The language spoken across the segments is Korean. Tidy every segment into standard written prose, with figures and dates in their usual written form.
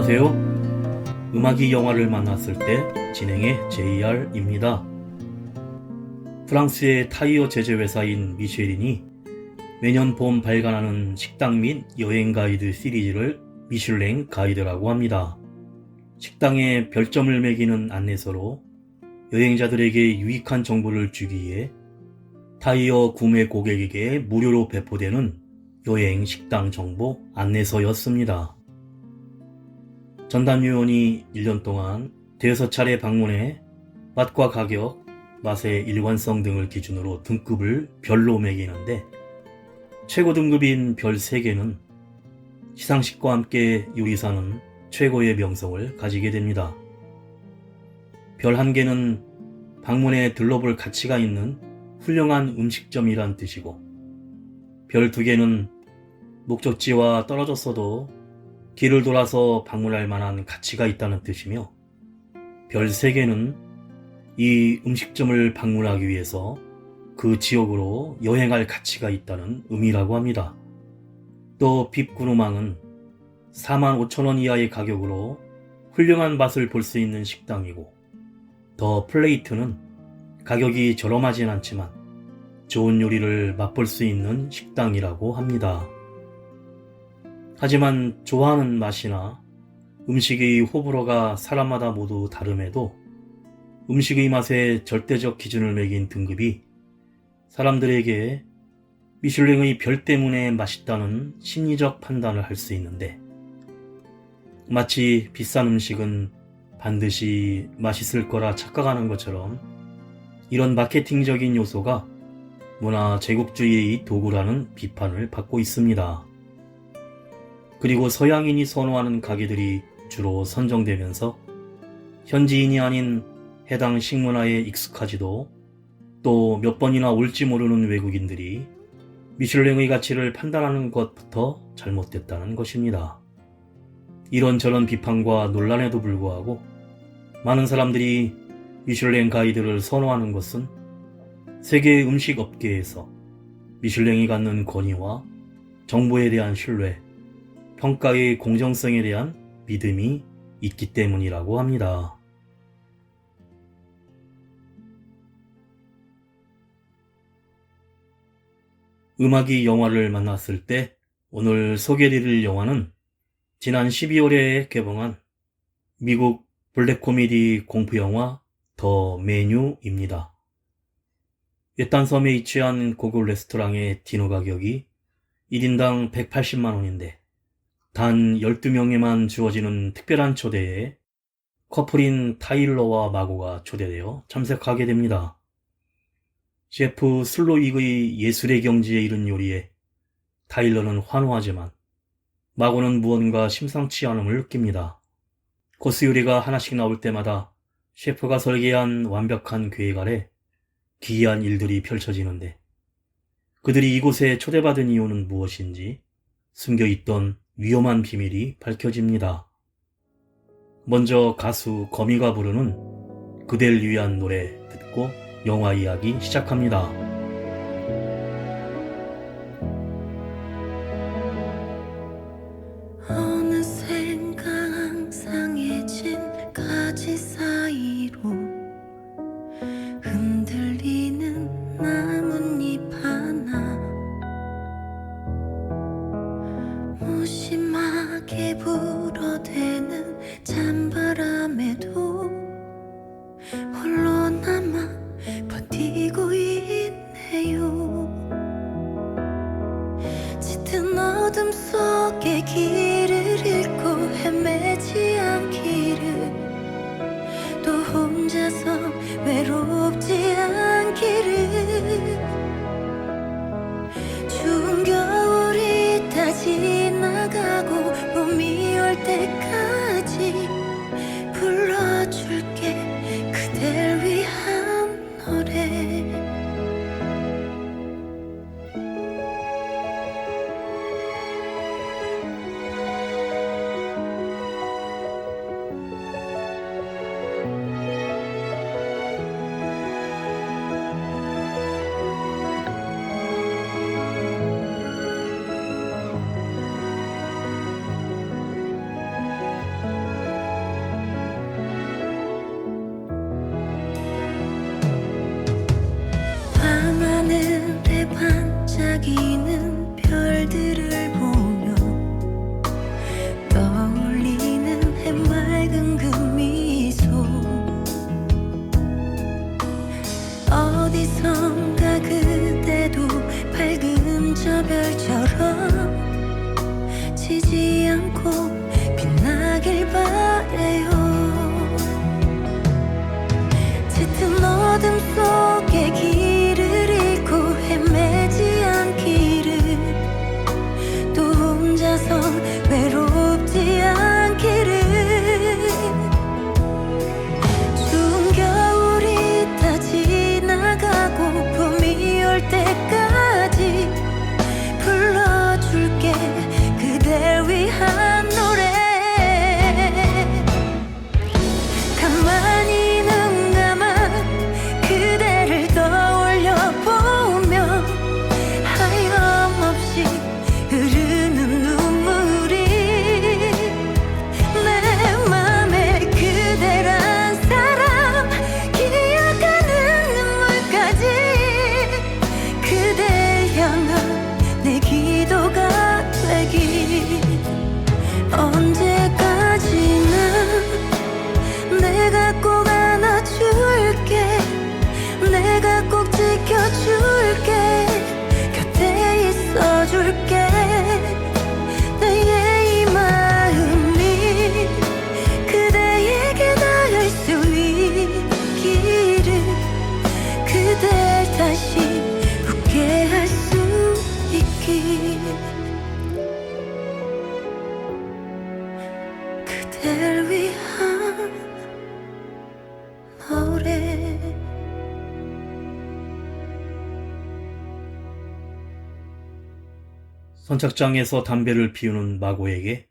안녕하세요. 음악이 영화를 만났을 때 진행의 JR입니다. 프랑스의 타이어 제조회사인 미쉐린이 매년 봄 발간하는 식당 및 여행 가이드 시리즈를 미슐랭 가이드라고 합니다. 식당에 별점을 매기는 안내서로 여행자들에게 유익한 정보를 주기 위해 타이어 구매 고객에게 무료로 배포되는 여행 식당 정보 안내서였습니다. 전담 요원이 1년 동안 대여섯 차례 방문해 맛과 가격, 맛의 일관성 등을 기준으로 등급을 별로 매기는데 최고 등급인 별 3개는 시상식과 함께 요리사는 최고의 명성을 가지게 됩니다. 별 1개는 방문에 들러볼 가치가 있는 훌륭한 음식점이란 뜻이고, 별 2개는 목적지와 떨어졌어도 길을 돌아서 방문할 만한 가치가 있다는 뜻이며, 별 3개는 이 음식점을 방문하기 위해서 그 지역으로 여행할 가치가 있다는 의미라고 합니다. 또 빕구루망은 45,000원 이하의 가격으로 훌륭한 맛을 볼 수 있는 식당이고, 더 플레이트는 가격이 저렴하진 않지만 좋은 요리를 맛볼 수 있는 식당이라고 합니다. 하지만 좋아하는 맛이나 음식의 호불호가 사람마다 모두 다름에도 음식의 맛에 절대적 기준을 매긴 등급이 사람들에게 미슐랭의 별 때문에 맛있다는 심리적 판단을 할 수 있는데, 마치 비싼 음식은 반드시 맛있을 거라 착각하는 것처럼 이런 마케팅적인 요소가 문화 제국주의의 도구라는 비판을 받고 있습니다. 그리고 서양인이 선호하는 가게들이 주로 선정되면서 현지인이 아닌 해당 식문화에 익숙하지도 또 몇 번이나 올지 모르는 외국인들이 미슐랭의 가치를 판단하는 것부터 잘못됐다는 것입니다. 이런저런 비판과 논란에도 불구하고 많은 사람들이 미슐랭 가이드를 선호하는 것은 세계 음식 업계에서 미슐랭이 갖는 권위와 정보에 대한 신뢰, 평가의 공정성에 대한 믿음이 있기 때문이라고 합니다. 음악이 영화를 만났을 때 오늘 소개해드릴 영화는 지난 12월에 개봉한 미국 블랙 코미디 공포 영화 더 메뉴입니다. 외딴 섬에 위치한 고급 레스토랑의 디너 가격이 1인당 180만원인데 단 12명에만 주어지는 특별한 초대에 커플인 타일러와 마고가 초대되어 참석하게 됩니다. 셰프 슬로윅의 예술의 경지에 이른 요리에 타일러는 환호하지만 마고는 무언가 심상치 않음을 느낍니다. 코스 요리가 하나씩 나올 때마다 셰프가 설계한 완벽한 계획 아래 기이한 일들이 펼쳐지는데, 그들이 이곳에 초대받은 이유는 무엇인지 숨겨있던 위험한 비밀이 밝혀집니다. 먼저 가수 거미가 부르는 그댈 위한 노래 듣고 영화 이야기 시작합니다. 어느샌가 항상해진 가지 사이로 흔들리는 나뭇잎 하나, 무심하게 불어대는 찬바람에도 홀로 남아 버티고 있네요. 짙은 어둠 속에 길을 잃고 헤매지 않기를, 또 혼자서 외롭지 않기를. 추운 겨울이 다 지나가고 봄이 올 때까지 불러줄게 그댈 위한 노래. 반짝이는 별들을 보며 떠올리는 해맑은 그 미소 어디선가 그대도 밝은 저 별처럼 지지 않고 빛나길 바래요. 짙은 어둠 속에 길을 잃고 헤매지 않기를 또 혼자서 외롭지 않기를 추운 겨울이 다 지나가고 봄이 올 때까지 불러줄게 그댈 위한 노래 가만히 눈 감아 그대를 떠올려 보며 하염없이 흐르는 눈물이 내 맘에 그대란 사람 기억하는 눈물까지 그댈 향한 내 기도가 되길 언제까지나 내가 꼭 안아줄게 내가 꼭 지켜줄게 곁에 있어줄게 나의 이 마음이 그대에게 닿을 수 있기를 그댈 다시 웃게 할 수 있길 그댈 위한 노래 선착장에서 담배를 피우는 마고에게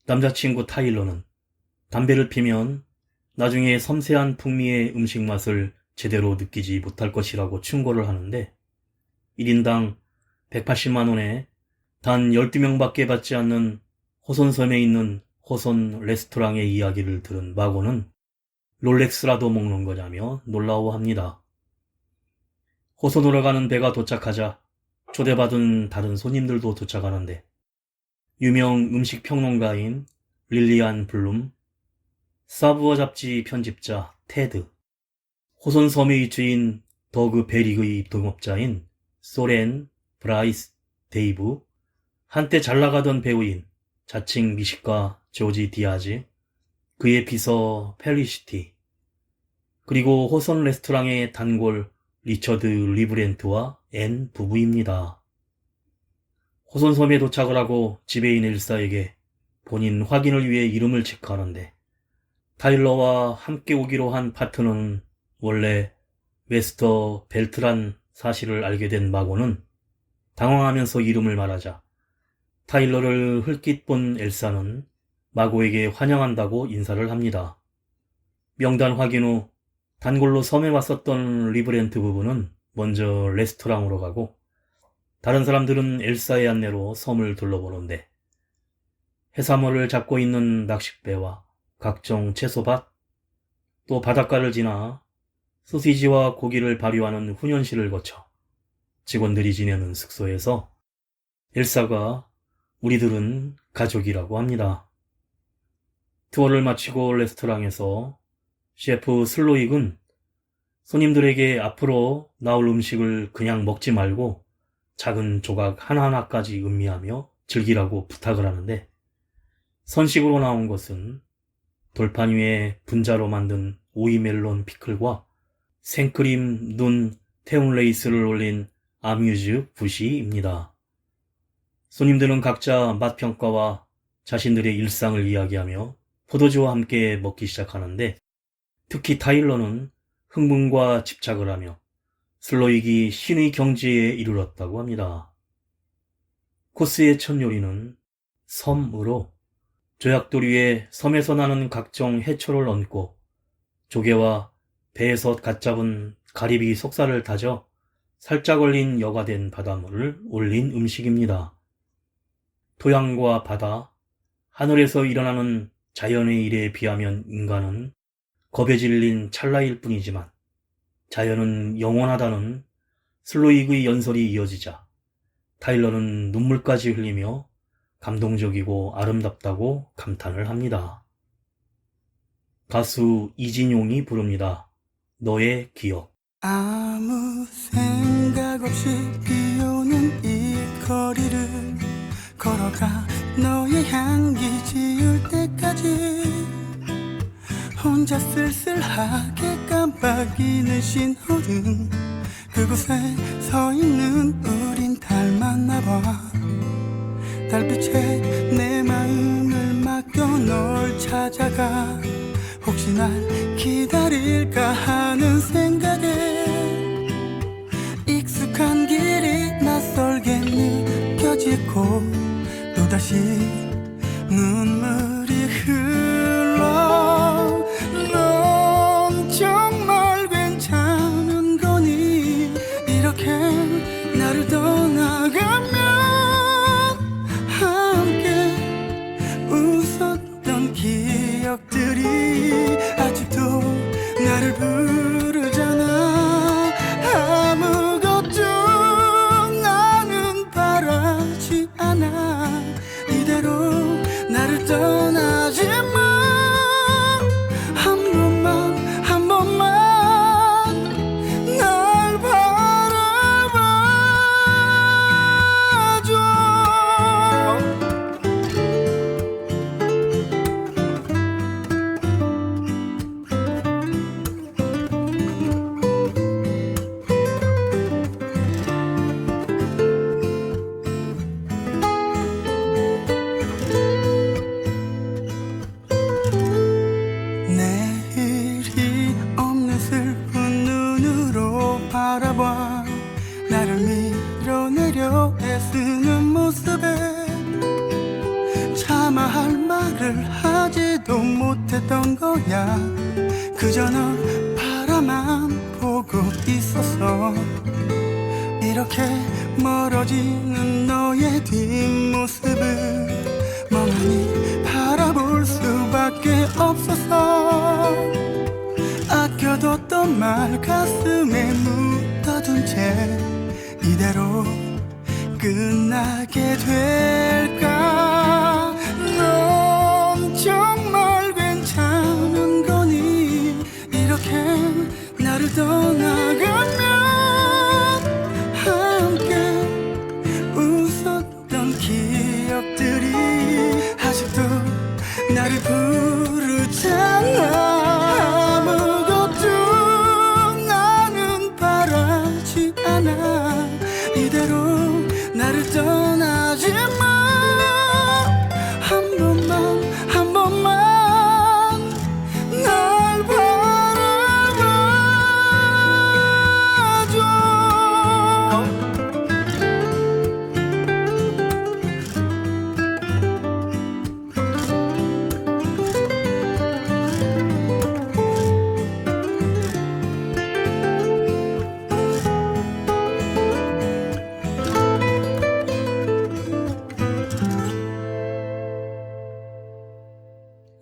남자친구 타일러는 담배를 피면 나중에 섬세한 풍미의 음식 맛을 제대로 느끼지 못할 것이라고 충고를 하는데 1인당 180만 원에 단 12명밖에 받지 않는 호선섬에 있는 호선 레스토랑의 이야기를 들은 마고는 롤렉스라도 먹는 거냐며 놀라워합니다. 호선으로 가는 배가 도착하자 초대받은 다른 손님들도 도착하는데 유명 음식 평론가인 릴리안 블룸, 사브어 잡지 편집자 테드, 호선섬의 주인 더그 베릭의 동업자인 소렌, 브라이스, 데이브, 한때 잘나가던 배우인 자칭 미식가 조지 디아즈, 그의 비서 펠리시티, 그리고 호선 레스토랑의 단골 리처드 리브렌트와 앤 부부입니다. 호선섬에 도착을 하고 지배인 엘사에게 본인 확인을 위해 이름을 체크하는데 타일러와 함께 오기로 한 파트너는 원래 웨스터 벨트란 사실을 알게 된 마고는 당황하면서 이름을 말하자 타일러를 흘낏 본 엘사는 마고에게 환영한다고 인사를 합니다. 명단 확인 후 단골로 섬에 왔었던 리브렌트 부부는 먼저 레스토랑으로 가고 다른 사람들은 엘사의 안내로 섬을 둘러보는데 해산물을 잡고 있는 낚싯배와 각종 채소밭, 또 바닷가를 지나 소시지와 고기를 발효하는 훈연실을 거쳐 직원들이 지내는 숙소에서 엘사가 우리들은 가족이라고 합니다. 투어를 마치고 레스토랑에서 셰프 슬로익은 손님들에게 앞으로 나올 음식을 그냥 먹지 말고 작은 조각 하나하나까지 음미하며 즐기라고 부탁을 하는데 선식으로 나온 것은 돌판 위에 분자로 만든 오이멜론 피클과 생크림 눈 태운 레이스를 올린 아뮤즈 부시입니다. 손님들은 각자 맛평가와 자신들의 일상을 이야기하며 포도주와 함께 먹기 시작하는데 특히 타일러는 흥분과 집착을 하며 슬로익이 신의 경지에 이르렀다고 합니다. 코스의 첫 요리는 섬으로 조약돌 위에 섬에서 나는 각종 해초를 얹고 조개와 배에서 갓 잡은 가리비 속살을 다져 살짝 얼린 여과된 바닷물을 올린 음식입니다. 토양과 바다, 하늘에서 일어나는 자연의 일에 비하면 인간은 겁에 질린 찰나일 뿐이지만 자연은 영원하다는 슬로익의 연설이 이어지자 타일러는 눈물까지 흘리며 감동적이고 아름답다고 감탄을 합니다. 가수 이진용이 부릅니다. 너의 기억. 아무 생각 없이 비오는 이 거리를 걸어가 너의 향기 지울 때까지 혼자 쓸쓸하게 깜빡이는 신호등 그곳에 서 있는 우린 닮았나 봐. 달빛에 내 마음을 맡겨 널 찾아가 혹시 날 기다릴까 하는 생각에 익숙한 길이 낯설게 느껴지고 또다시 눈물이 흘러. 넌 정말 괜찮은 거니 이렇게 나를 떠나가면 함께 웃었던 기억들이 아직도 나를 부르잖아. 아무것도 나는 바라지 않아. 이대로 나를 떠나지 마. 한 번만 날 바라봐줘. 내일이 없는 슬픈 눈으로 바라봐 나를 밀어내려 애쓰는 모습에 차마 할 말을 하지도 못했던 거야. 그저 널 바라만 보고 있었어. 이렇게 멀어지는 너의 뒷모습을 멍하니 바라볼 수밖에 없었어. 아껴뒀던 말 가슴에 묻어둔 채 이대로 끝나게 될까. 넌 정말 괜찮은 거니 이렇게 나를 떠나가면 함께 웃었던 기억들이 아직도 나를 부르잖아. 아무것도 나는 바라지 않아. 이대로 나를 떠나지 마. 한 번만 날 바라봐줘.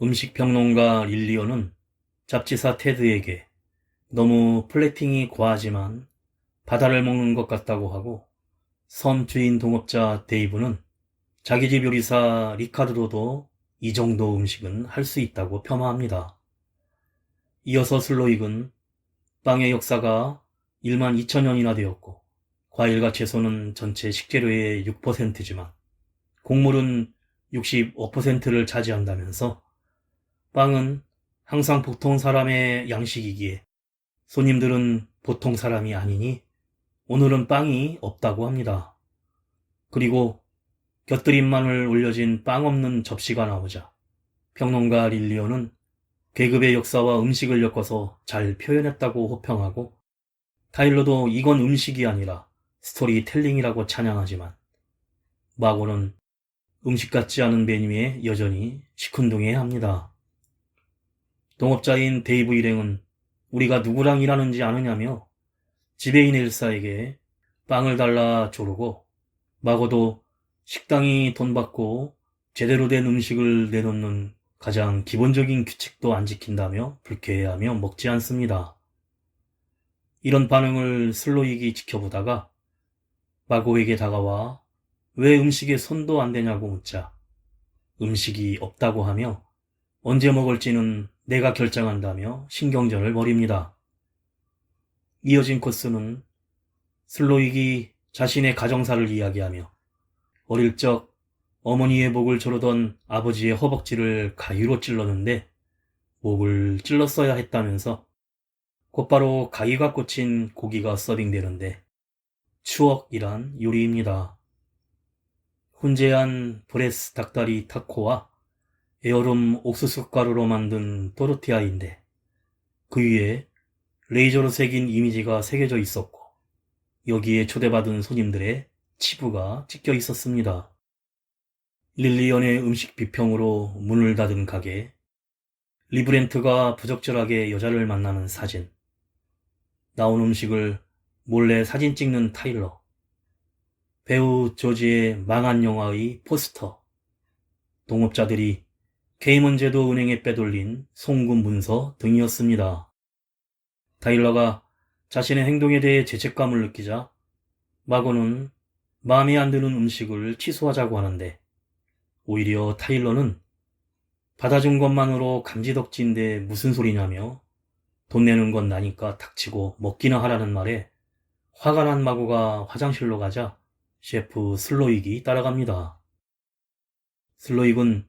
음식평론가 릴리언은 잡지사 테드에게 너무 플래팅이 과하지만 바다를 먹는 것 같다고 하고, 섬 주인 동업자 데이브는 자기 집 요리사 리카르도도 이 정도 음식은 할 수 있다고 폄하합니다. 이어서 슬로익은 빵의 역사가 1만 2천년이나 되었고 과일과 채소는 전체 식재료의 6%지만 곡물은 65%를 차지한다면서 빵은 항상 보통 사람의 양식이기에 손님들은 보통 사람이 아니니 오늘은 빵이 없다고 합니다. 그리고 곁들임만을 올려진 빵 없는 접시가 나오자 평론가 릴리언은 계급의 역사와 음식을 엮어서 잘 표현했다고 호평하고, 타일러도 이건 음식이 아니라 스토리텔링이라고 찬양하지만 마고는 음식 같지 않은 메뉴에 여전히 시큰둥해합니다. 동업자인 데이브 일행은 우리가 누구랑 일하는지 아느냐며 지배인 엘사에게 빵을 달라 조르고, 마고도 식당이 돈 받고 제대로 된 음식을 내놓는 가장 기본적인 규칙도 안 지킨다며 불쾌해하며 먹지 않습니다. 이런 반응을 슬로익이 지켜보다가 마고에게 다가와 왜 음식에 손도 안 대냐고 묻자 음식이 없다고 하며 언제 먹을지는 내가 결정한다며 신경전을 벌입니다. 이어진 코스는 슬로익이 자신의 가정사를 이야기하며 어릴 적 어머니의 목을 조르던 아버지의 허벅지를 가위로 찔렀는데 목을 찔렀어야 했다면서 곧바로 가위가 꽂힌 고기가 서빙되는데 추억이란 요리입니다. 훈제한 브레스 닭다리 타코와 에어룸 옥수수 가루로 만든 토르티아인데 그 위에 레이저로 새긴 이미지가 새겨져 있었고 여기에 초대받은 손님들의 치부가 찍혀 있었습니다. 릴리언의 음식 비평으로 문을 닫은 가게, 리브렌트가 부적절하게 여자를 만나는 사진, 나온 음식을 몰래 사진 찍는 타일러, 배우 조지의 망한 영화의 포스터, 동업자들이 케이먼제도 은행에 빼돌린 송금 문서 등이었습니다. 타일러가 자신의 행동에 대해 죄책감을 느끼자 마고는 마음에 안 드는 음식을 취소하자고 하는데 오히려 타일러는 받아준 것만으로 감지덕지인데 무슨 소리냐며 돈 내는 건 나니까 닥치고 먹기나 하라는 말에 화가 난 마고가 화장실로 가자 셰프 슬로익이 따라갑니다. 슬로익은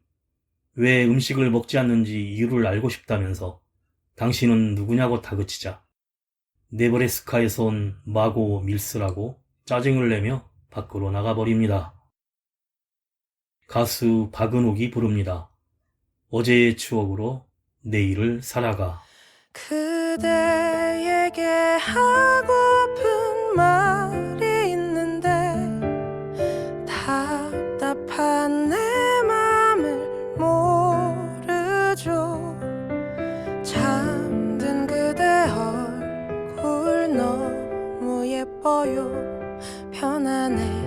왜 음식을 먹지 않는지 이유를 알고 싶다면서 당신은 누구냐고 다그치자 네브래스카에서 온 마고 밀스라고 짜증을 내며 밖으로 나가버립니다. 가수 박은옥이 부릅니다. 어제의 추억으로 내일을 살아가. 그대에게 하고픈 말이 있는데 답답한 내 맘을 모르죠. 잠든 그대 얼굴 너무 예뻐요. 편안해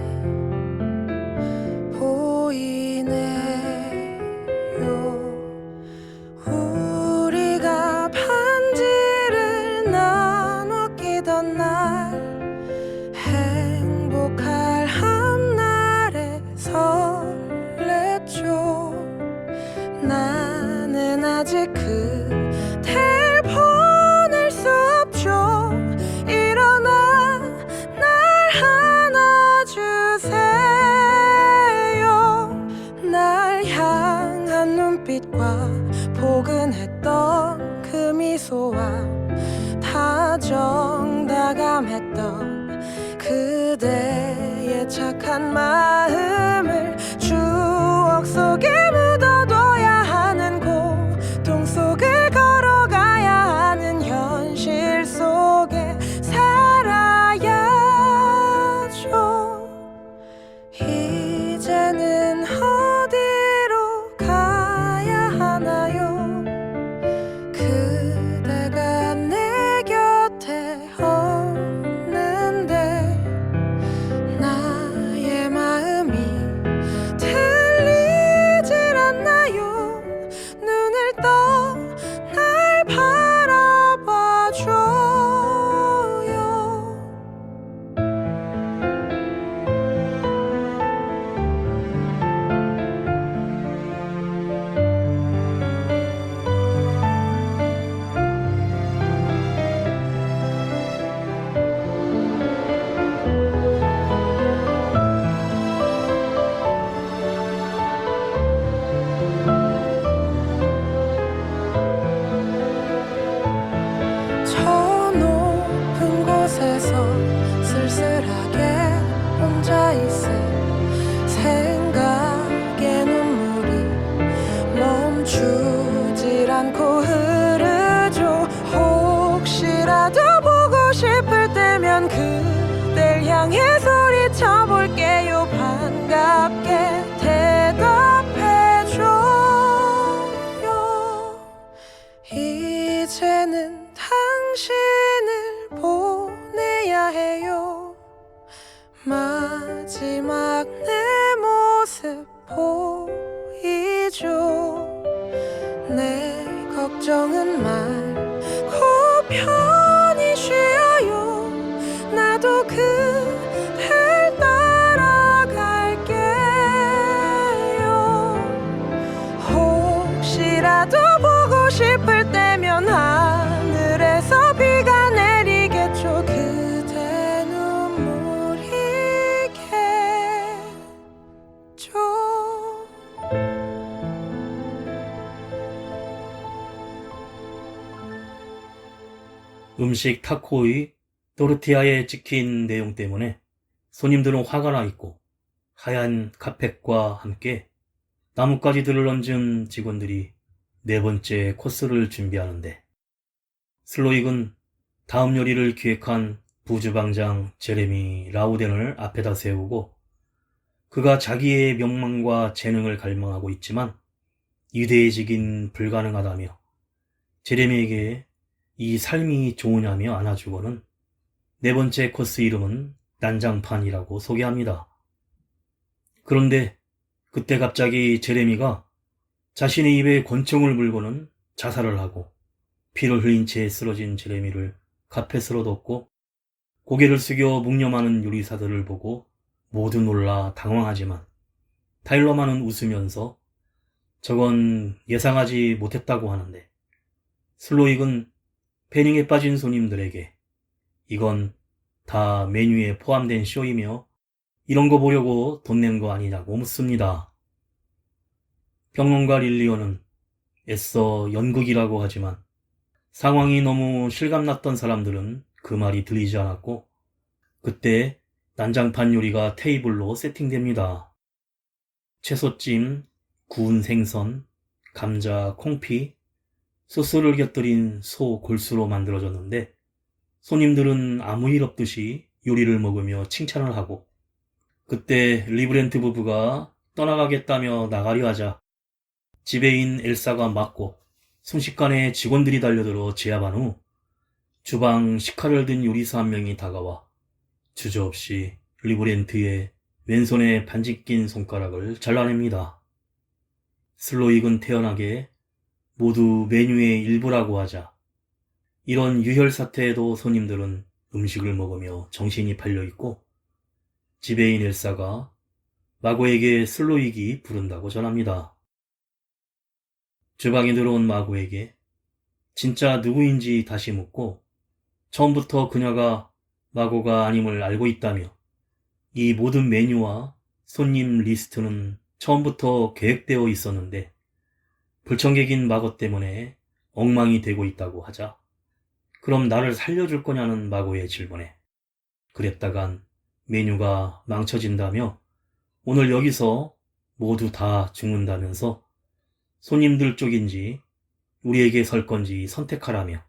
우리가 반지를 나눠 끼던 날 행복할 한날에 설렜죠. 나는 아직 그댈 보낼 수 없죠. 일어나 날 안아주세요. 날 향한 눈빛과 포근했던 그 미소와 다정다감했던 그대의 착한 마음을 추억 속에 묻어둬야 하는 고통 속을 걸어가야 하는 현실 속에 살아야죠. 이제는 어디로 가야 하나요? 그대가 내 곁에 없는데 나의 마음이 들리질 않나요? 눈을 떠 날 바라봐줘요. 저 높은 곳에서 쓸쓸하게 혼자 있을 생각에 눈물이 멈추질 않고 흐르죠. 혹시라도 보고 싶을 때면 그댈 향해 소리쳐볼게요. 반갑게 대답해줘요. 이제는 당신을 보내야 해요. 마지막 내 모습 보이죠. 내 걱정은 말고 편히 쉬어요. 나도 그댈 따라갈게요. 음식 타코의 또르티아에 찍힌 내용 때문에 손님들은 화가 나 있고 하얀 카펫과 함께 나뭇가지들을 얹은 직원들이 네 번째 코스를 준비하는데 슬로익은 다음 요리를 기획한 부주방장 제레미 라우덴을 앞에다 세우고 그가 자기의 명망과 재능을 갈망하고 있지만 유대해지긴 불가능하다며 제레미에게 이 삶이 좋으냐며 안아주고는 네 번째 코스 이름은 난장판이라고 소개합니다. 그런데 그때 갑자기 제레미가 자신의 입에 권총을 물고는 자살을 하고 피를 흘린 채 쓰러진 제레미를 카펫으로 덮고 고개를 숙여 묵념하는 요리사들을 보고 모두 놀라 당황하지만 타일러만은 웃으면서 저건 예상하지 못했다고 하는데 슬로익은 패닝에 빠진 손님들에게 이건 다 메뉴에 포함된 쇼이며 이런 거 보려고 돈 낸 거 아니냐고 묻습니다. 평론가 릴리오는 애써 연극이라고 하지만 상황이 너무 실감났던 사람들은 그 말이 들리지 않았고 그때 난장판 요리가 테이블로 세팅됩니다. 채소찜, 구운 생선, 감자, 콩피, 소스를 곁들인 소 골수로 만들어졌는데 손님들은 아무 일 없듯이 요리를 먹으며 칭찬을 하고 그때 리브렌트 부부가 떠나가겠다며 나가려 하자 지배인 엘사가 막고 순식간에 직원들이 달려들어 제압한 후 주방 식칼을 든 요리사 한 명이 다가와 주저없이 리브렌트의 왼손에 반지 낀 손가락을 잘라냅니다. 슬로익은 태연하게 모두 메뉴의 일부라고 하자 이런 유혈 사태에도 손님들은 음식을 먹으며 정신이 팔려있고 지배인 엘사가 마고에게 슬로익이 부른다고 전합니다. 주방에 들어온 마고에게 진짜 누구인지 다시 묻고 처음부터 그녀가 마고가 아님을 알고 있다며 이 모든 메뉴와 손님 리스트는 처음부터 계획되어 있었는데 불청객인 마고 때문에 엉망이 되고 있다고 하자 그럼 나를 살려줄 거냐는 마고의 질문에 그랬다간 메뉴가 망쳐진다며 오늘 여기서 모두 다 죽는다면서 손님들 쪽인지 우리에게 설 건지 선택하라며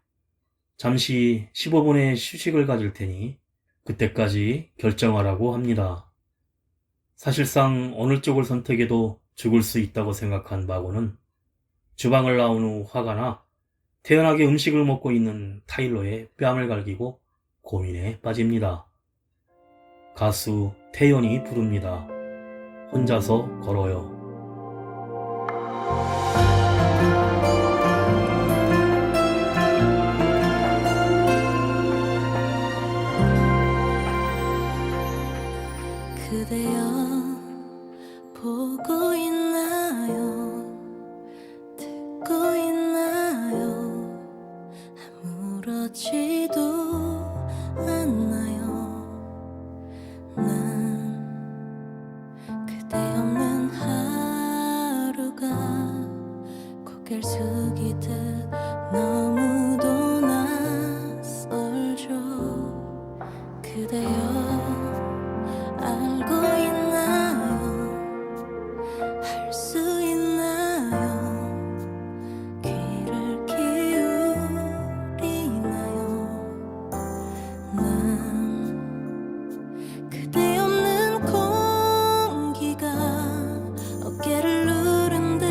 잠시 15분의 휴식을 가질 테니 그때까지 결정하라고 합니다. 사실상 어느 쪽을 선택해도 죽을 수 있다고 생각한 마고는 주방을 나온 후 화가 나 태연하게 음식을 먹고 있는 타일러의 뺨을 갈기고 고민에 빠집니다. 가수 태연이 부릅니다. 혼자서 걸어요. 그대여 보고 있나요? 듣고 있나요? 아무렇지도 않나요? 난 그대 없는 하루가 고개를 숙이듯 너무도 낯설죠. 그대여 알고 있나요? 할 수 있나요? 귀를 기울이나요? 난 그대 없는 공기가 어깨를 누른 듯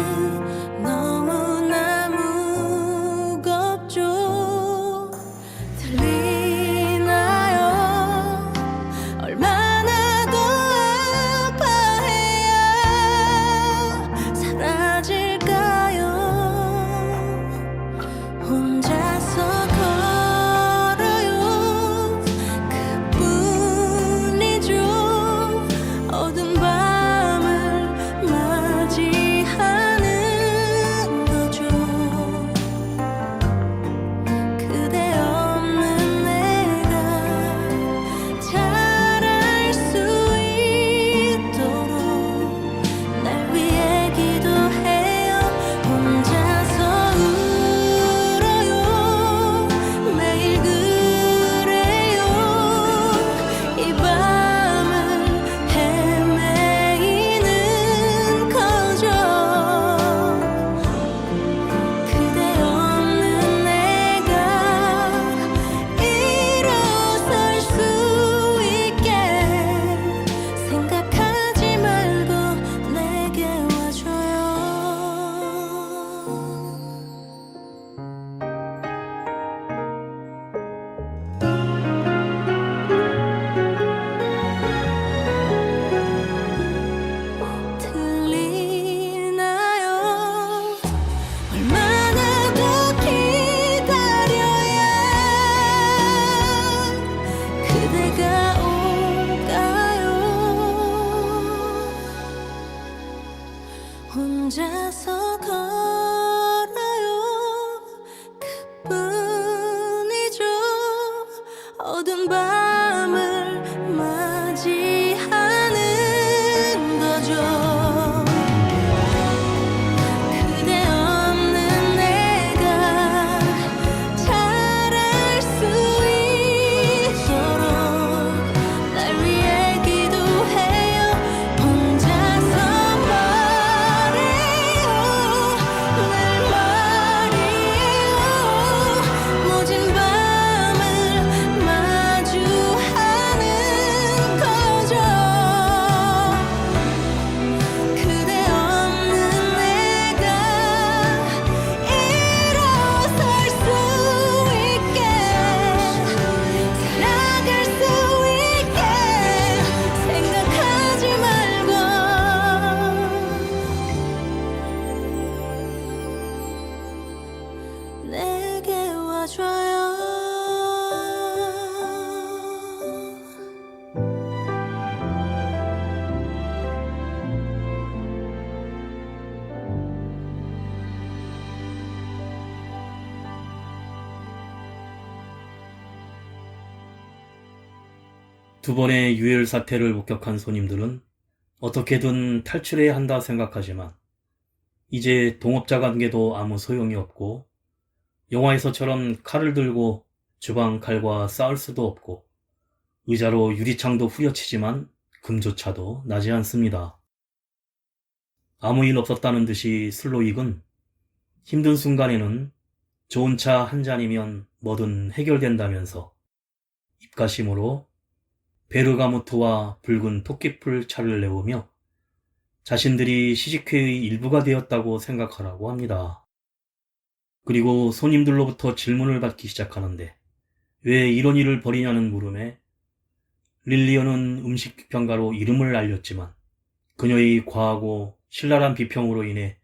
너무나 혼자서 걸어요. 그뿐이죠. 어두운 밤을 맞이하는 거죠. 그대 없는 내가 잘할 수 있도록 날 위해 기도해요. 혼자서 말해요. 늘 말이에요. 모진 밤을 마주하는 거죠. 그대 없는 내가 일어설 수 있게 살아갈 수 있게 생각하지 말고 내게 와줘요. 두 번의 유혈 사태를 목격한 손님들은 어떻게든 탈출해야 한다 생각하지만 이제 동업자 관계도 아무 소용이 없고 영화에서처럼 칼을 들고 주방 칼과 싸울 수도 없고 의자로 유리창도 후려치지만 금조차도 나지 않습니다. 아무 일 없었다는 듯이 슬로익은 힘든 순간에는 좋은 차 한 잔이면 뭐든 해결된다면서 입가심으로 베르가모트와 붉은 토끼풀 차를 내오며 자신들이 시식회의 일부가 되었다고 생각하라고 합니다. 그리고 손님들로부터 질문을 받기 시작하는데 왜 이런 일을 벌이냐는 물음에 릴리언은 음식 비평가로 이름을 알렸지만 그녀의 과하고 신랄한 비평으로 인해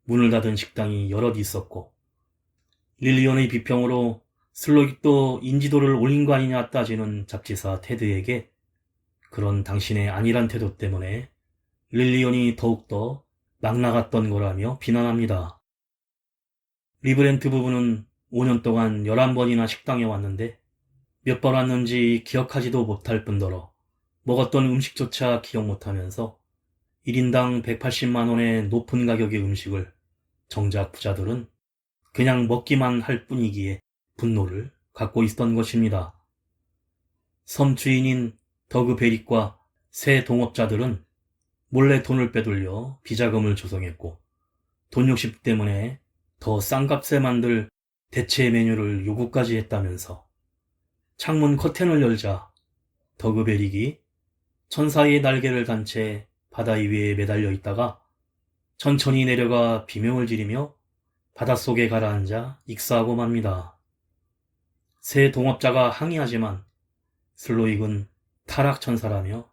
문을 닫은 식당이 여럿 있었고 릴리언의 비평으로 슬로익도 인지도를 올린 거 아니냐 따지는 잡지사 테드에게 그런 당신의 안일한 태도 때문에 릴리언이 더욱더 막 나갔던 거라며 비난합니다. 리브렌트 부부는 5년 동안 11번이나 식당에 왔는데 몇 번 왔는지 기억하지도 못할 뿐더러 먹었던 음식조차 기억 못하면서 1인당 180만 원의 높은 가격의 음식을 정작 부자들은 그냥 먹기만 할 뿐이기에 분노를 갖고 있던 것입니다. 섬 주인인 더그 베릭과 새 동업자들은 몰래 돈을 빼돌려 비자금을 조성했고 돈 욕심 때문에 더 싼 값에 만들 대체 메뉴를 요구까지 했다면서 창문 커튼을 열자 더그 베릭이 천사의 날개를 단 채 바다 위에 매달려 있다가 천천히 내려가 비명을 지르며 바닷속에 가라앉아 익사하고 맙니다. 새 동업자가 항의하지만 슬로익은 타락천사라며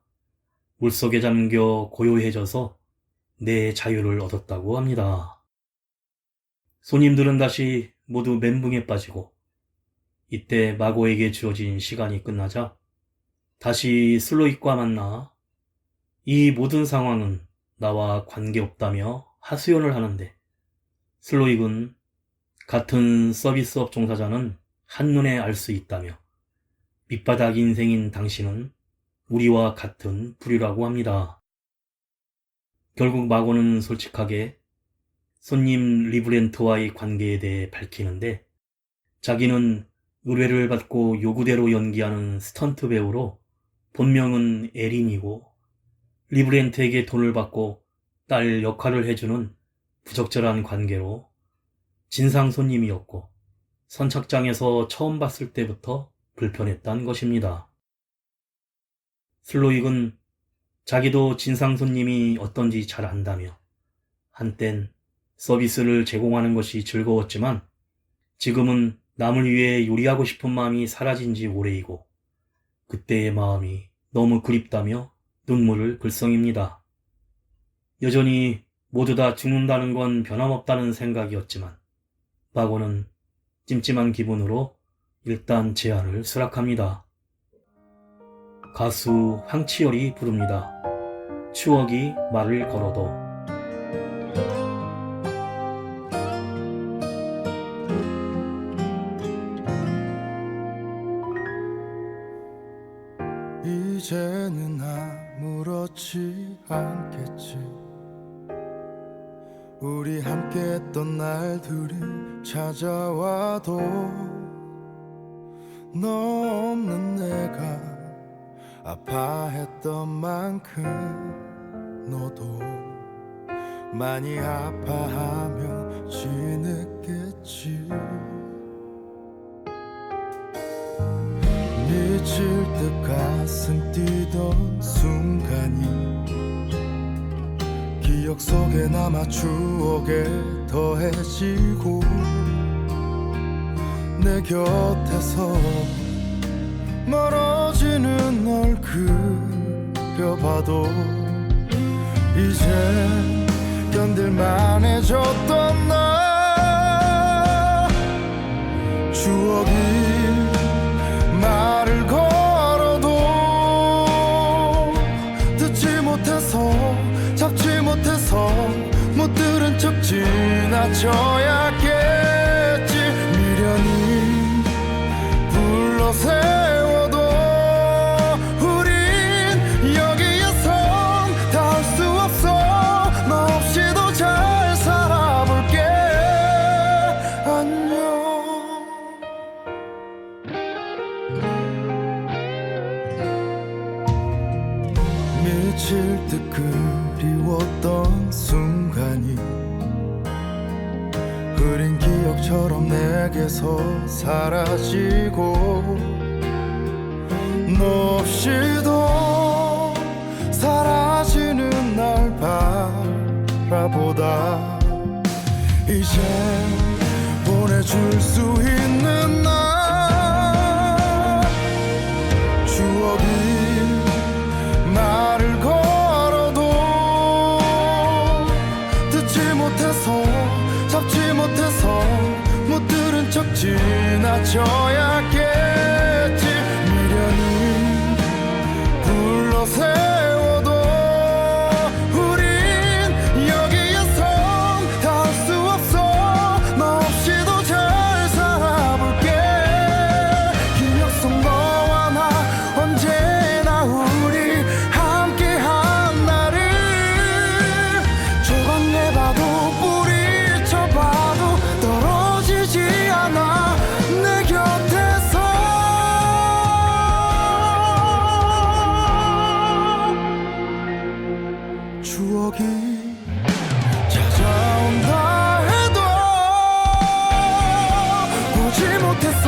물속에 잠겨 고요해져서 내 자유를 얻었다고 합니다. 손님들은 다시 모두 멘붕에 빠지고 이때 마고에게 주어진 시간이 끝나자 다시 슬로익과 만나 이 모든 상황은 나와 관계없다며 하소연을 하는데 슬로익은 같은 서비스업 종사자는 한눈에 알 수 있다며 밑바닥 인생인 당신은 우리와 같은 부류라고 합니다. 결국 마고는 솔직하게 손님 리브렌트와의 관계에 대해 밝히는데 자기는 의뢰를 받고 요구대로 연기하는 스턴트 배우로 본명은 에린이고 리브렌트에게 돈을 받고 딸 역할을 해주는 부적절한 관계로 진상 손님이었고 선착장에서 처음 봤을 때부터 불편했단 것입니다. 슬로익은 자기도 진상 손님이 어떤지 잘 안다며 한땐 서비스를 제공하는 것이 즐거웠지만 지금은 남을 위해 요리하고 싶은 마음이 사라진 지 오래이고 그때의 마음이 너무 그립다며 눈물을 글썽입니다. 여전히 모두 다 죽는다는 건 변함없다는 생각이었지만 마고는 찜찜한 기분으로 일단 제안을 수락합니다. 가수 황치열이 부릅니다. 추억이 말을 걸어도. 우리 함께했던 날들이 찾아와도 너 없는 내가 아파했던 만큼 너도 많이 아파하며 지냈겠지. 미칠 듯 가슴 뛰던 순간이 기억 속에 남아 추억에 더해지고 내 곁에서 멀어지는 널 그려봐도 이제 견딜만해졌던 나 추억이 말을 걸어도 듣지 못해서 잡지 못해서 못 들은 척 지나쳐야겠지. 미련이 불러 세워도 우린 여기에선 닿을 수 없어. 너 없이도 잘 살아볼게. 안녕. 미칠 듯 그리웠던 순간이 흐린 기억처럼 내게서 사라지고 너 없이도 사라지는 날 바라보다 이제 보내줄 수 있는 날 추억이 말을 걸어도 듣지 못해서 잡지 못해서 못 들은 척 지나쳐야겠지. 미련이 불러 세워도 우린 여기에선 닿을 수 없어. 너 없이도 잘 살아볼게. 기억 속 너와 나 언제나 우리 함께한 날을 조각내봐도 뿌리쳐봐도 떨어지지 않아 내 곁에서. 추억이 찾아온다 해도 보지 못해서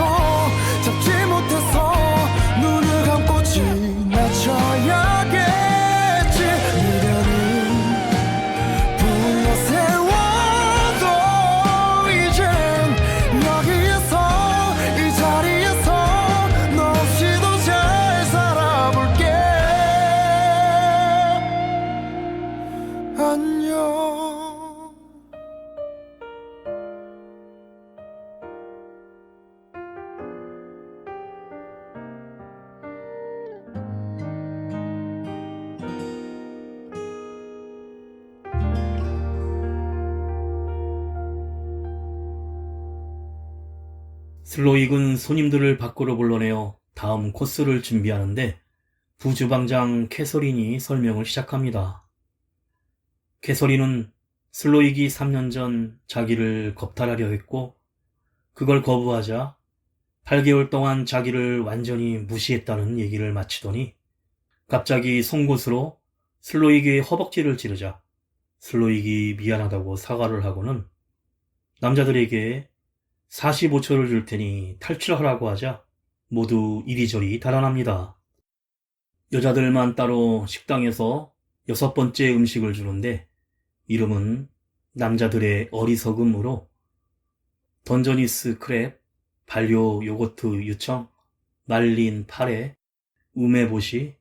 잡지 못해서 눈을 감고 지나쳐야겠지. 미련은 불러 세워도 이젠 여기에서 이 자리에서 너 없이도 잘 살아볼게. 안녕. 슬로익은 손님들을 밖으로 불러내어 다음 코스를 준비하는데 부주방장 캐서린이 설명을 시작합니다. 캐서린은 슬로익이 3년 전 자기를 겁탈하려 했고 그걸 거부하자 8개월 동안 자기를 완전히 무시했다는 얘기를 마치더니 갑자기 송곳으로 슬로익의 허벅지를 찌르자 슬로익이 미안하다고 사과를 하고는 남자들에게 45초를 줄 테니 탈출하라고 하자 모두 이리저리 달아납니다. 여자들만 따로 식당에서 6번째 음식을 주는데 이름은 남자들의 어리석음으로 던저니스 크랩, 반려 요거트 유청, 말린 파래, 우메보시,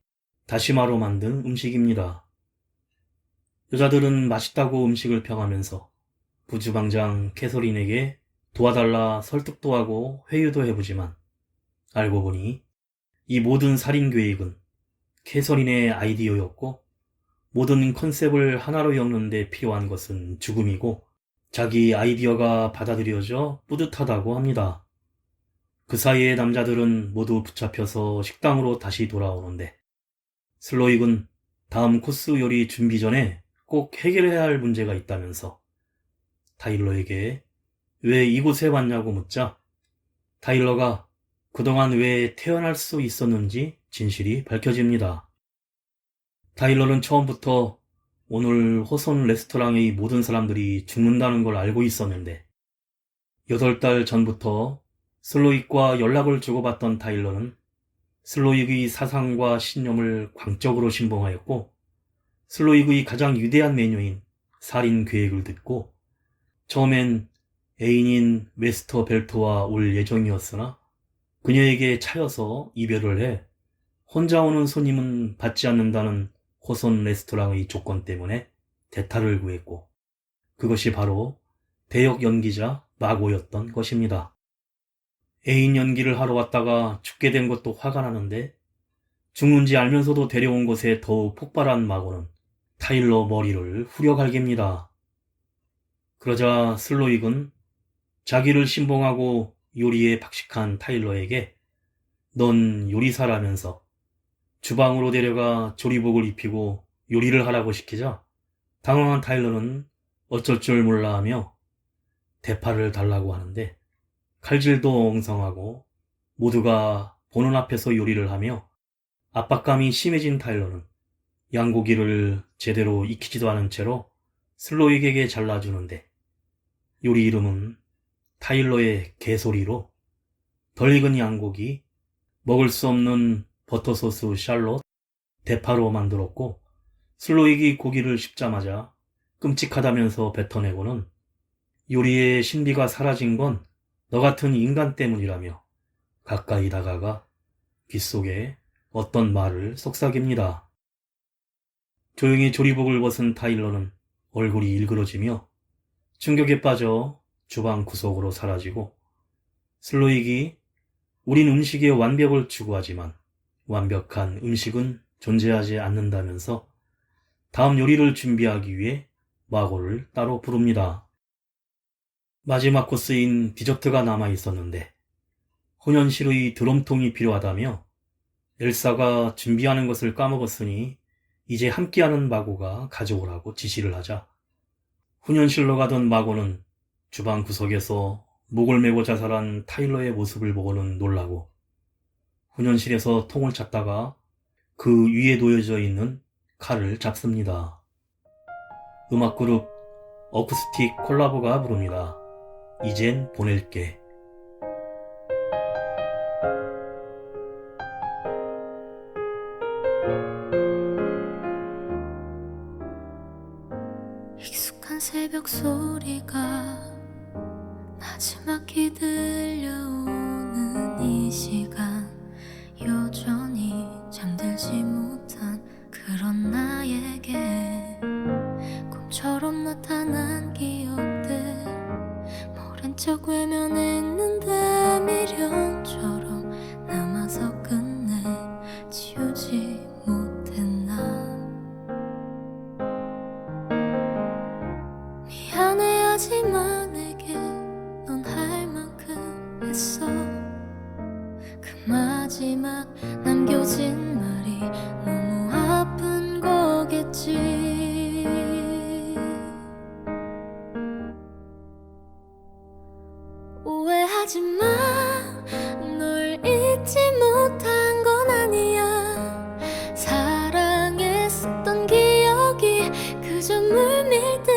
다시마로 만든 음식입니다. 여자들은 맛있다고 음식을 평하면서 부주방장 캐서린에게 도와달라 설득도 하고 회유도 해보지만 알고 보니 이 모든 살인 계획은 캐서린의 아이디어였고 모든 컨셉을 하나로 엮는 데 필요한 것은 죽음이고 자기 아이디어가 받아들여져 뿌듯하다고 합니다. 그 사이에 남자들은 모두 붙잡혀서 식당으로 다시 돌아오는데 슬로익은 다음 코스 요리 준비 전에 꼭 해결해야 할 문제가 있다면서 타일러에게 왜 이곳에 왔냐고 묻자 타일러가 그동안 왜 태어날 수 있었는지 진실이 밝혀집니다. 타일러는 처음부터 오늘 호손 레스토랑의 모든 사람들이 죽는다는 걸 알고 있었는데 8달 전부터 슬로익과 연락을 주고받던 타일러는 슬로익의 사상과 신념을 광적으로 신봉하였고 슬로익의 가장 위대한 메뉴인 살인 계획을 듣고 처음엔 애인인 웨스터 벨트와 올 예정이었으나 그녀에게 차여서 이별을 해 혼자 오는 손님은 받지 않는다는 호손 레스토랑의 조건 때문에 대타를 구했고 그것이 바로 대역 연기자 마고였던 것입니다. 애인 연기를 하러 왔다가 죽게 된 것도 화가 나는데 죽는지 알면서도 데려온 곳에 더욱 폭발한 마고는 타일러 머리를 후려갈깁니다. 그러자 슬로익은 자기를 신봉하고 요리에 박식한 타일러에게 넌 요리사라면서 주방으로 데려가 조리복을 입히고 요리를 하라고 시키자 당황한 타일러는 어쩔 줄 몰라 하며 대파를 달라고 하는데 칼질도 엉성하고 모두가 보는 앞에서 요리를 하며 압박감이 심해진 타일러는 양고기를 제대로 익히지도 않은 채로 슬로익에게 잘라주는데 요리 이름은 타일러의 개소리로 덜 익은 양고기, 먹을 수 없는 버터소스 샬롯, 대파로 만들었고 슬로익이 고기를 씹자마자 끔찍하다면서 뱉어내고는 요리의 신비가 사라진 건 너 같은 인간 때문이라며 가까이 다가가 귓속에 어떤 말을 속삭입니다. 조용히 조리복을 벗은 타일러는 얼굴이 일그러지며 충격에 빠져 주방 구석으로 사라지고 슬로익이 우린 음식의 완벽을 추구하지만 완벽한 음식은 존재하지 않는다면서 다음 요리를 준비하기 위해 마고를 따로 부릅니다. 마지막 코스인 디저트가 남아 있었는데 혼연실의 드럼통이 필요하다며 엘사가 준비하는 것을 까먹었으니 이제 함께하는 마고가 가져오라고 지시를 하자 훈연실로 가던 마고는 주방 구석에서 목을 메고 자살한 타일러의 모습을 보고는 놀라고 훈연실에서 통을 찾다가 그 위에 놓여져 있는 칼을 잡습니다. 음악그룹 어쿠스틱 콜라보가 부릅니다. 이젠 보낼게. 익숙한 새벽 소리가 나지막히 들려오는 이 시간 여전히 잠들지 못한 그런 나에게 꿈처럼 나타난 기억들 모른 척 외면했는데 미련처럼 남아서 끝내 지우지 못했나. 미안해하지만 내게 넌 할 만큼 했어. 그 마지막 남겨진 말이 너무 아픈 거겠지. 오해하지 마. 널 잊지 못한 건 아니야. 사랑했었던 기억이 그저 물밀듯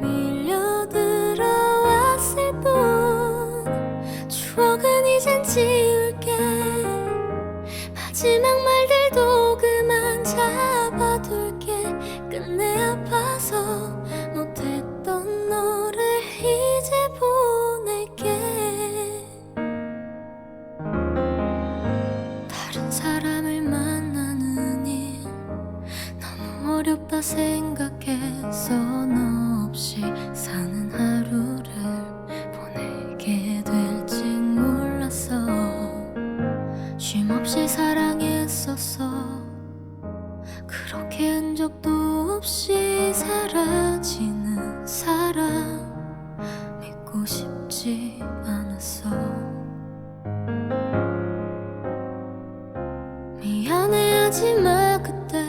밀려들어왔을 뿐. 추억은 이젠 지울게. 마지막 말들도 그만 잡아둘게. 끝내 아파서 못했던 너를 이제 보낼게. 다른 사람을 만나는 일 너무 어렵다 생각해서 너 없이 사는 하루를 보내게 될진 몰랐어. 쉼없이 사랑했었어. 그렇게 흔적도 없이 사라지는 사랑 믿고 싶지 않았어. 미안해하지마. 그때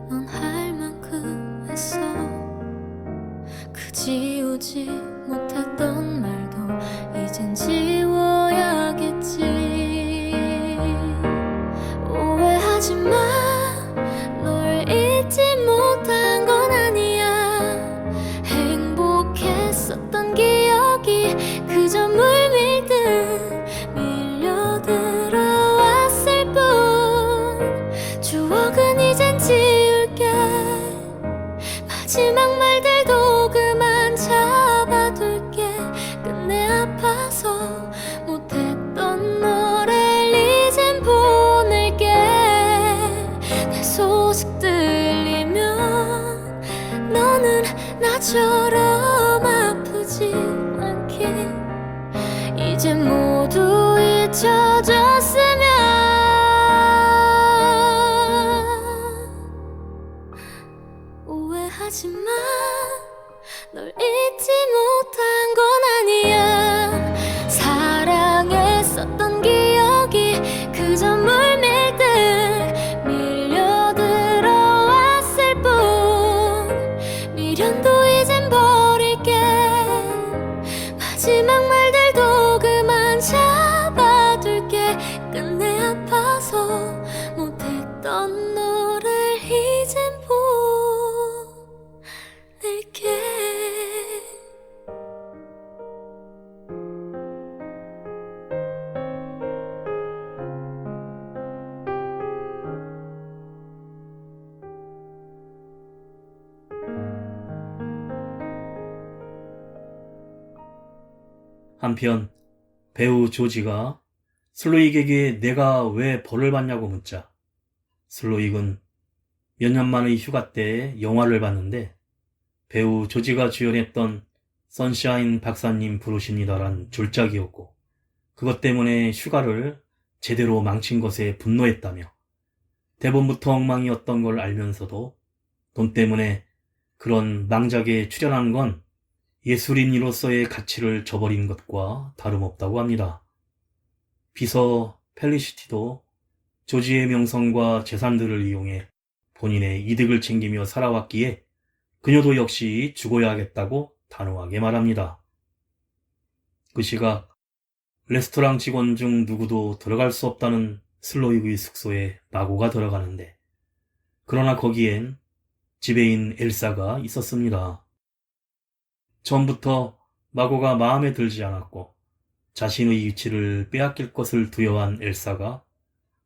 넌 할 만큼 했어. 그저 지우지 못했던 말도 이젠 지워야겠지. 오해하지 마, 널 잊지 못한 건 아니야. 행복했었던 기억이 그저 물밀듯 밀려들어왔을 뿐. 추억은 이젠 지울게. 마지막 말들도 그만 잡아둘게. 끝내 아파서 못했던 노래를 이젠 보낼게. 내 소식 들리면 너는 나처럼 아프지 않게. 이제 모두 잊혀졌으면. 오해하지 마, 널 잊지 못한 건 아니야. 사랑했었던 기억이 그저 물밀듯 밀려들어왔을 뿐. 미련도 이젠 버릴게. 마지막 말들도 그만 잡아둘게. 끝내 아파서 못했던 너를 이젠 보낼게. 한편 배우 조지가 슬로익에게 내가 왜 벌을 받냐고 묻자 슬로익은 몇 년 만의 휴가 때 영화를 봤는데 배우 조지가 주연했던 선샤인 박사님 부르십니다란 졸작이었고 그것 때문에 휴가를 제대로 망친 것에 분노했다며 대본부터 엉망이었던 걸 알면서도 돈 때문에 그런 망작에 출연한 건 예술인으로서의 가치를 저버린 것과 다름없다고 합니다. 비서 펠리시티도 조지의 명성과 재산들을 이용해 본인의 이득을 챙기며 살아왔기에 그녀도 역시 죽어야 하겠다고 단호하게 말합니다. 그 시각 레스토랑 직원 중 누구도 들어갈 수 없다는 슬로익의 숙소에 마고가 들어가는데 그러나 거기엔 지배인 엘사가 있었습니다. 처음부터 마고가 마음에 들지 않았고 자신의 위치를 빼앗길 것을 두려워한 엘사가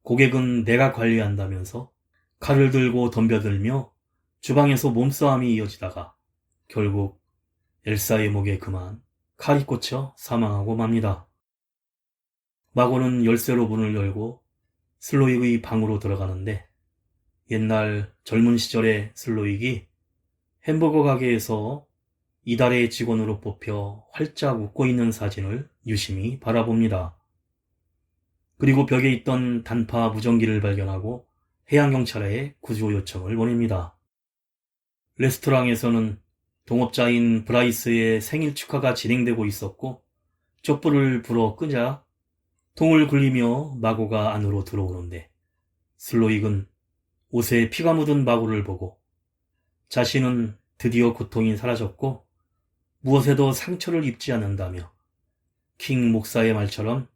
고객은 내가 관리한다면서 칼을 들고 덤벼들며 주방에서 몸싸움이 이어지다가 결국 엘사의 목에 그만 칼이 꽂혀 사망하고 맙니다. 마고는 열쇠로 문을 열고 슬로익의 방으로 들어가는데 옛날 젊은 시절의 슬로익이 햄버거 가게에서 이달의 직원으로 뽑혀 활짝 웃고 있는 사진을 유심히 바라봅니다. 그리고 벽에 있던 단파 무전기를 발견하고 해양경찰에 구조 요청을 보냅니다. 레스토랑에서는 동업자인 브라이스의 생일 축하가 진행되고 있었고 촛불을 불어 끄자 통을 굴리며 마고가 안으로 들어오는데 슬로익은 옷에 피가 묻은 마고를 보고 자신은 드디어 고통이 사라졌고 무엇에도 상처를 입지 않는다며 킹 목사의 말처럼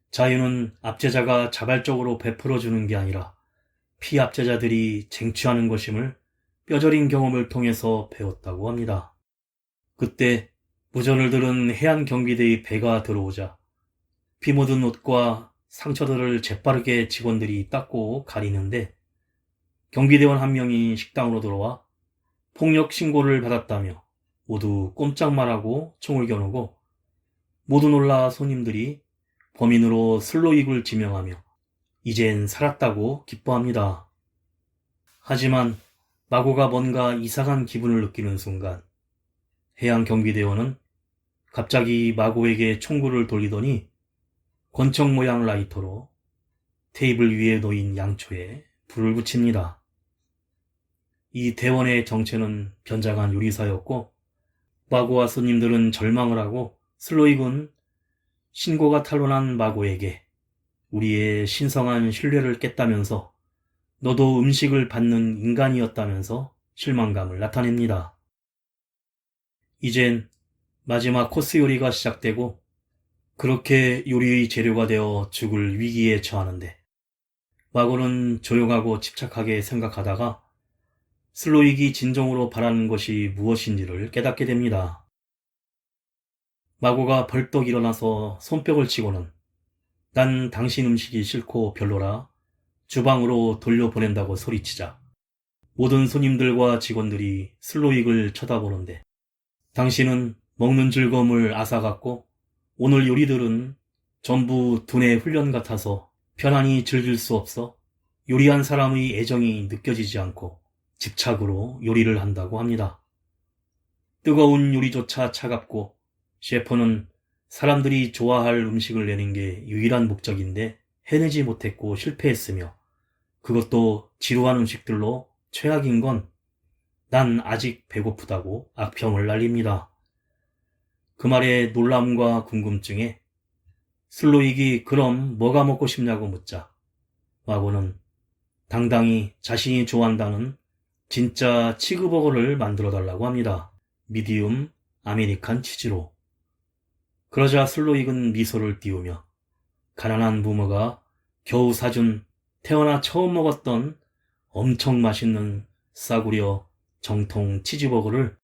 자유는 압제자가 자발적으로 베풀어주는 게 아니라 피압제자들이 쟁취하는 것임을 뼈저린 경험을 통해서 배웠다고 합니다. 그때 무전을 들은 해안경비대의 배가 들어오자 피 묻은 옷과 상처들을 재빠르게 직원들이 닦고 가리는데 경비대원 한 명이 식당으로 들어와 폭력 신고를 받았다며 모두 꼼짝 말하고 총을 겨누고 모두 놀라 손님들이 범인으로 슬로익을 지명하며 이젠 살았다고 기뻐합니다. 하지만 마고가 뭔가 이상한 기분을 느끼는 순간 해양경비대원은 갑자기 마고에게 총구를 돌리더니 권총 모양 라이터로 테이블 위에 놓인 양초에 불을 붙입니다. 이 대원의 정체는 변장한 요리사였고 마고와 손님들은 절망을 하고 슬로익은 신고가 탄로난 마고에게 우리의 신성한 신뢰를 깼다면서 너도 음식을 받는 인간이었다면서 실망감을 나타냅니다. 이젠 마지막 코스 요리가 시작되고 그렇게 요리의 재료가 되어 죽을 위기에 처하는데 마고는 조용하고 집착하게 생각하다가 슬로익이 진정으로 바라는 것이 무엇인지를 깨닫게 됩니다. 마고가 벌떡 일어나서 손뼉을 치고는 난 당신 음식이 싫고 별로라 주방으로 돌려보낸다고 소리치자 모든 손님들과 직원들이 슬로익을 쳐다보는데 당신은 먹는 즐거움을 앗아갔고 오늘 요리들은 전부 두뇌 훈련 같아서 편안히 즐길 수 없어 요리한 사람의 애정이 느껴지지 않고 집착으로 요리를 한다고 합니다. 뜨거운 요리조차 차갑고 셰프는 사람들이 좋아할 음식을 내는 게 유일한 목적인데 해내지 못했고 실패했으며 그것도 지루한 음식들로 최악인 건 난 아직 배고프다고 악평을 날립니다. 그 말에 놀람과 궁금증에 슬로익이 그럼 뭐가 먹고 싶냐고 묻자 마고는 당당히 자신이 좋아한다는 진짜 치즈버거를 만들어 달라고 합니다. 미디움 아메리칸 치즈로. 그러자 슬로익은 미소를 띄우며 가난한 부모가 겨우 사준 태어나 처음 먹었던 엄청 맛있는 싸구려 정통 치즈버거를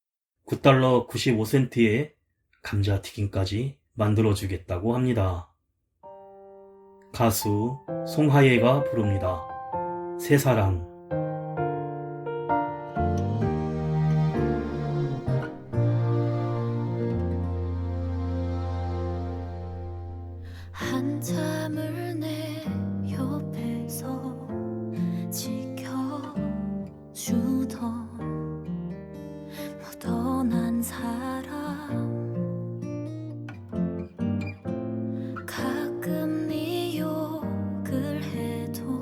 $9.95에 감자튀김까지 만들어주겠다고 합니다. 가수 송하예가 부릅니다. 새사랑. 한참을 내 옆에서 지켜주던 떠난 사람 가끔 네 욕을 해도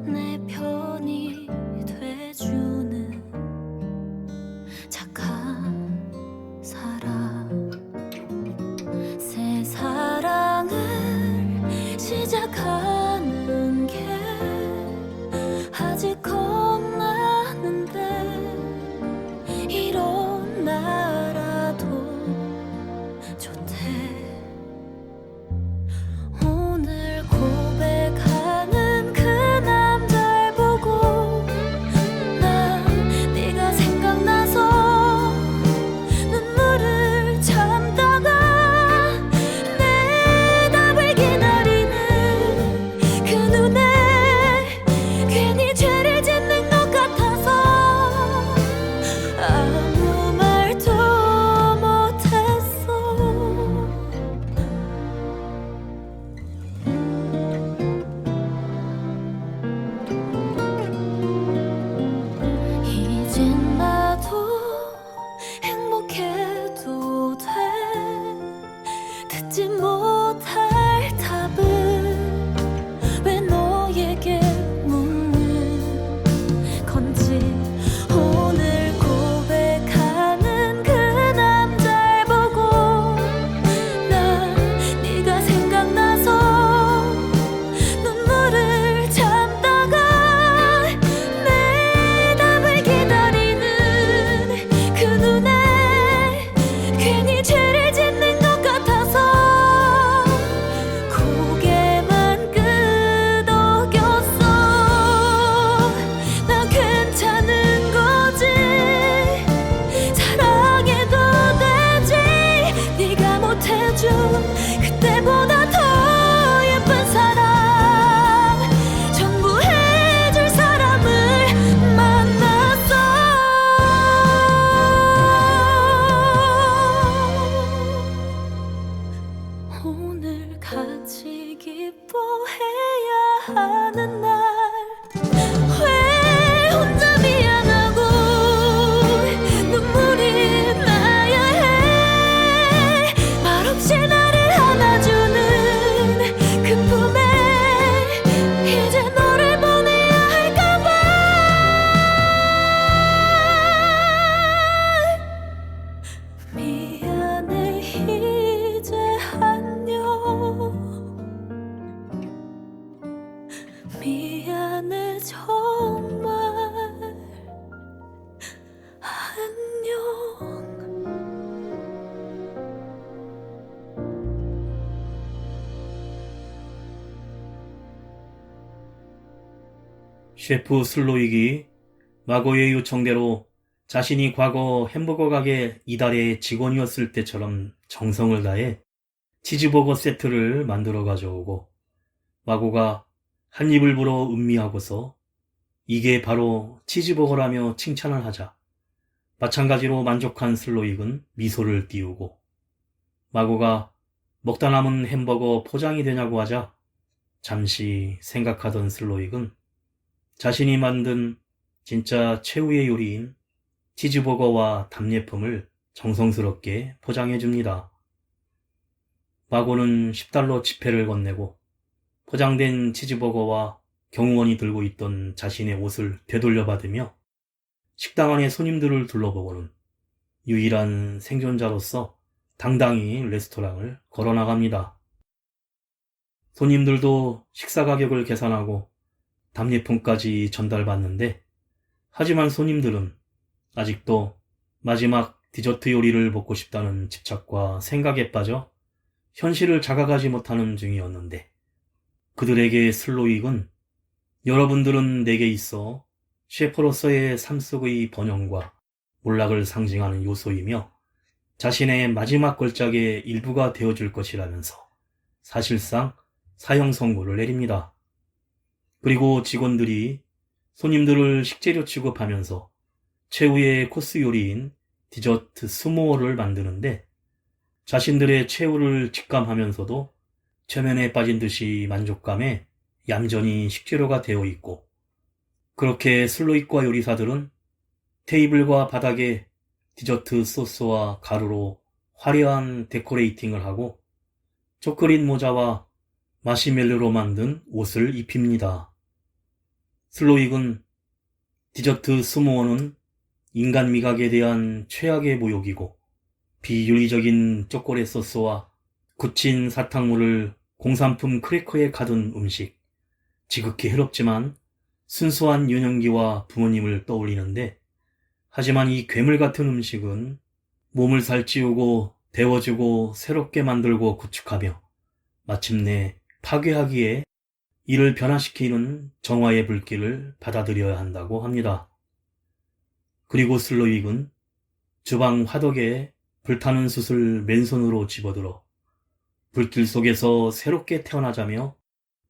내 편이 돼주는 착한 사람 새 사랑을 시작하는 게 아직 겁나는데 일어나라도 좋대 오늘 고백하는 그 남자를 보고 난 네가 생각나서 셰프 슬로익이 마고의 요청대로 자신이 과거 햄버거 가게 이달의 직원이었을 때처럼 정성을 다해 치즈버거 세트를 만들어 가져오고 마고가 한 입을 불어 음미하고서 이게 바로 치즈버거라며 칭찬을 하자 마찬가지로 만족한 슬로익은 미소를 띄우고 마고가 먹다 남은 햄버거 포장이 되냐고 하자 잠시 생각하던 슬로익은 자신이 만든 진짜 최후의 요리인 치즈버거와 답례품을 정성스럽게 포장해줍니다. 마고는 $10 지폐를 건네고 포장된 치즈버거와 경호원이 들고 있던 자신의 옷을 되돌려받으며 식당 안의 손님들을 둘러보고는 유일한 생존자로서 당당히 레스토랑을 걸어나갑니다. 손님들도 식사 가격을 계산하고 답례품까지 전달받는데 하지만 손님들은 아직도 마지막 디저트 요리를 먹고 싶다는 집착과 생각에 빠져 현실을 자각하지 못하는 중이었는데 그들에게 슬로익은 여러분들은 내게 있어 셰프로서의 삶 속의 번영과 몰락을 상징하는 요소이며 자신의 마지막 걸작의 일부가 되어줄 것이라면서 사실상 사형 선고를 내립니다. 그리고 직원들이 손님들을 식재료 취급하면서 최후의 코스 요리인 디저트 스모어를 만드는데 자신들의 최후를 직감하면서도 최면에 빠진 듯이 만족감에 얌전히 식재료가 되어 있고 그렇게 슬로익과 요리사들은 테이블과 바닥에 디저트 소스와 가루로 화려한 데코레이팅을 하고 초콜릿 모자와 마시멜로로 만든 옷을 입힙니다. 슬로익은 디저트 스모어는 인간 미각에 대한 최악의 모욕이고 비윤리적인 초콜릿 소스와 굳힌 사탕물을 공산품 크래커에 가둔 음식, 지극히 해롭지만 순수한 유년기와 부모님을 떠올리는데 하지만 이 괴물 같은 음식은 몸을 살찌우고 데워주고 새롭게 만들고 구축하며 마침내 파괴하기에 이를 변화시키는 정화의 불길을 받아들여야 한다고 합니다. 그리고 슬로익은 주방 화덕에 불타는 숯을 맨손으로 집어들어 불길 속에서 새롭게 태어나자며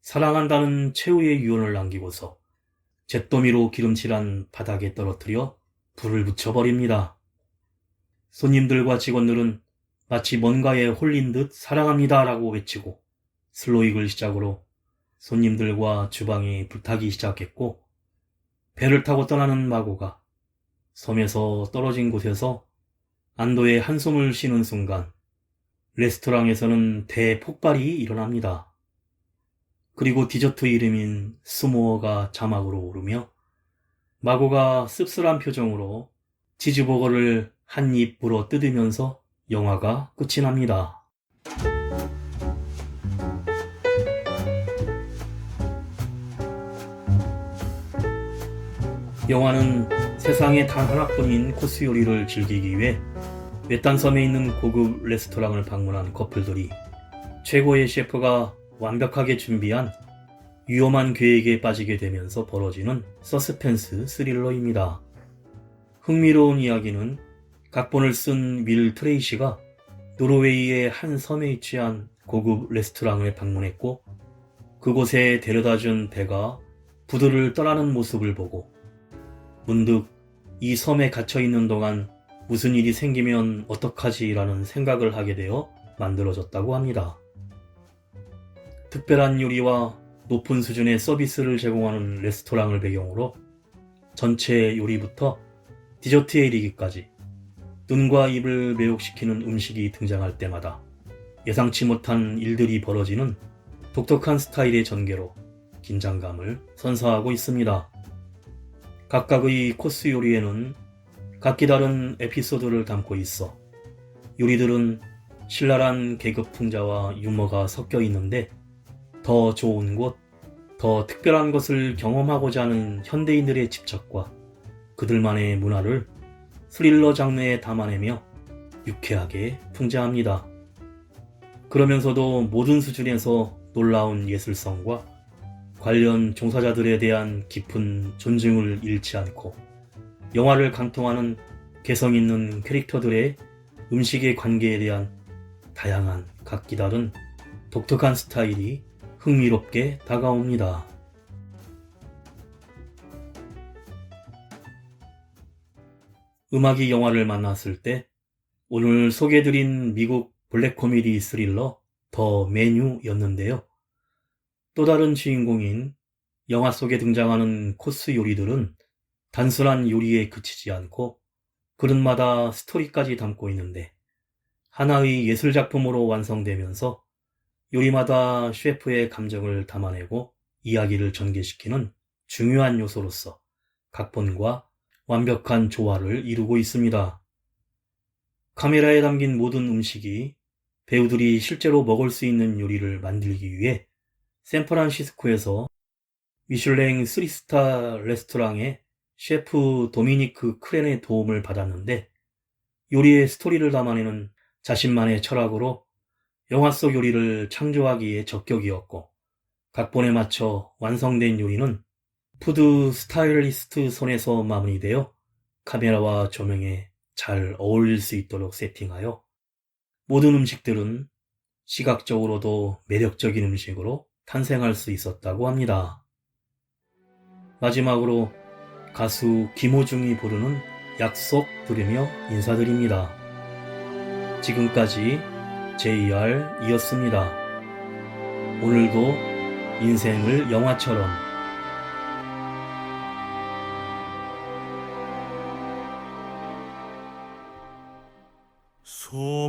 사랑한다는 최후의 유언을 남기고서 잿더미로 기름칠한 바닥에 떨어뜨려 불을 붙여버립니다. 손님들과 직원들은 마치 뭔가에 홀린 듯 사랑합니다 라고 외치고 슬로익을 시작으로 손님들과 주방이 불타기 시작했고 배를 타고 떠나는 마고가 섬에서 떨어진 곳에서 안도의 한숨을 쉬는 순간 레스토랑에서는 대폭발이 일어납니다. 그리고 디저트 이름인 스모어가 자막으로 오르며 마고가 씁쓸한 표정으로 치즈버거를 한 입 물어 뜯으면서 영화가 끝이 납니다. 영화는 세상에 단 하나뿐인 코스 요리를 즐기기 위해 외딴섬에 있는 고급 레스토랑을 방문한 커플들이 최고의 셰프가 완벽하게 준비한 위험한 계획에 빠지게 되면서 벌어지는 서스펜스 스릴러입니다. 흥미로운 이야기는 각본을 쓴 윌 트레이시가 노르웨이의 한 섬에 위치한 고급 레스토랑을 방문했고 그곳에 데려다준 배가 부두를 떠나는 모습을 보고 문득 이 섬에 갇혀있는 동안 무슨 일이 생기면 어떡하지 라는 생각을 하게 되어 만들어졌다고 합니다. 특별한 요리와 높은 수준의 서비스를 제공하는 레스토랑을 배경으로 전체 요리부터 디저트에 이르기까지 눈과 입을 매혹시키는 음식이 등장할 때마다 예상치 못한 일들이 벌어지는 독특한 스타일의 전개로 긴장감을 선사하고 있습니다. 각각의 코스 요리에는 각기 다른 에피소드를 담고 있어 요리들은 신랄한 계급 풍자와 유머가 섞여 있는데 더 좋은 곳, 더 특별한 것을 경험하고자 하는 현대인들의 집착과 그들만의 문화를 스릴러 장르에 담아내며 유쾌하게 풍자합니다. 그러면서도 모든 수준에서 놀라운 예술성과 관련 종사자들에 대한 깊은 존중을 잃지 않고 영화를 강통하는 개성 있는 캐릭터들의 음식의 관계에 대한 다양한 각기 다른 독특한 스타일이 흥미롭게 다가옵니다. 음악이 영화를 만났을 때 오늘 소개해드린 미국 블랙 코미디 스릴러 더 메뉴였는데요. 또 다른 주인공인 영화 속에 등장하는 코스 요리들은 단순한 요리에 그치지 않고 그릇마다 스토리까지 담고 있는데 하나의 예술작품으로 완성되면서 요리마다 셰프의 감정을 담아내고 이야기를 전개시키는 중요한 요소로서 각본과 완벽한 조화를 이루고 있습니다. 카메라에 담긴 모든 음식이 배우들이 실제로 먹을 수 있는 요리를 만들기 위해 샌프란시스코에서 미슐랭 3스타 레스토랑의 셰프 도미니크 크렌의 도움을 받았는데 요리의 스토리를 담아내는 자신만의 철학으로 영화 속 요리를 창조하기에 적격이었고 각본에 맞춰 완성된 요리는 푸드 스타일리스트 손에서 마무리되어 카메라와 조명에 잘 어울릴 수 있도록 세팅하여 모든 음식들은 시각적으로도 매력적인 음식으로 탄생할 수 있었다고 합니다. 마지막으로 가수 김호중이 부르는 약속 들으며 인사드립니다. 지금까지 JR이었습니다. 오늘도 인생을 영화처럼 소망하오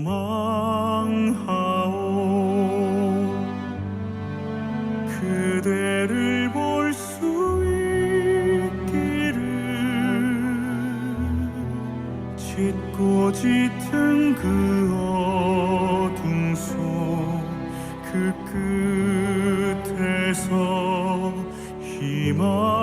그대를 볼 수 있기를 짙고 짙은 그 어둠 속 그 끝에서 희망